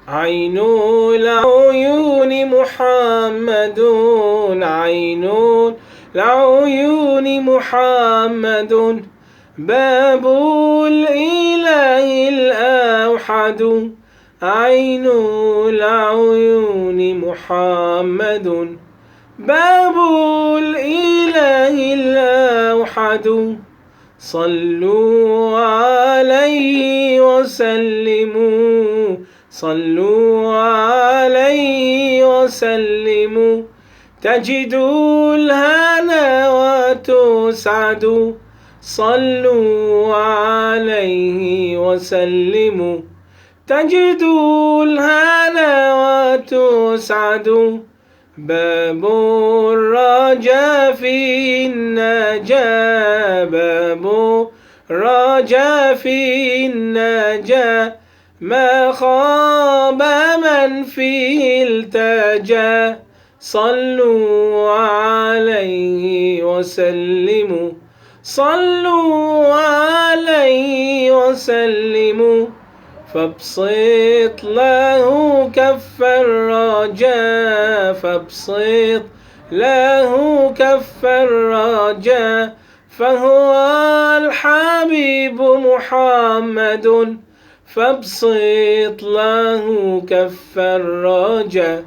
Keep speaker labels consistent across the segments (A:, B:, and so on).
A: عين العيون محمد، عين العيون محمد، باب الإله الأوحد. عين العيون محمد، باب الإله الأوحد. صلوا عليه وسلموا، صلوا عليه وسلموا، تجدوا الهنا وتسعدوا. صلوا عليه وسلموا، تجدوا الهنا وتسعدوا. باب الرجا في النجاة، باب الرجا في النجاة، ما خاب من فيه التجا. صلوا عليه وسلموا، صلوا عليه وسلموا، فابسط له كف الرجا، فابسط له كف الرجا، فهو الحبيب محمد. فابسط له كف الرجا،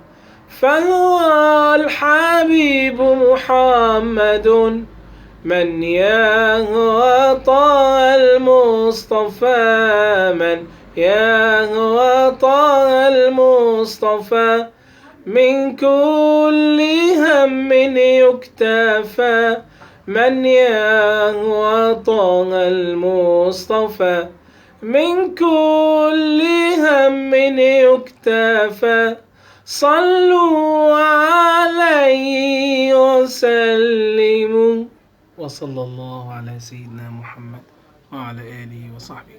A: فهو الحبيب محمد. من يهوى طه المصطفى، من يهوى طه المصطفى، من كل هم يكتفى. من يهوى طه المصطفى، من كل هم يكتفى. صلوا عليه وسلموا، وصلى الله على سيدنا محمد وعلى آله وصحبه.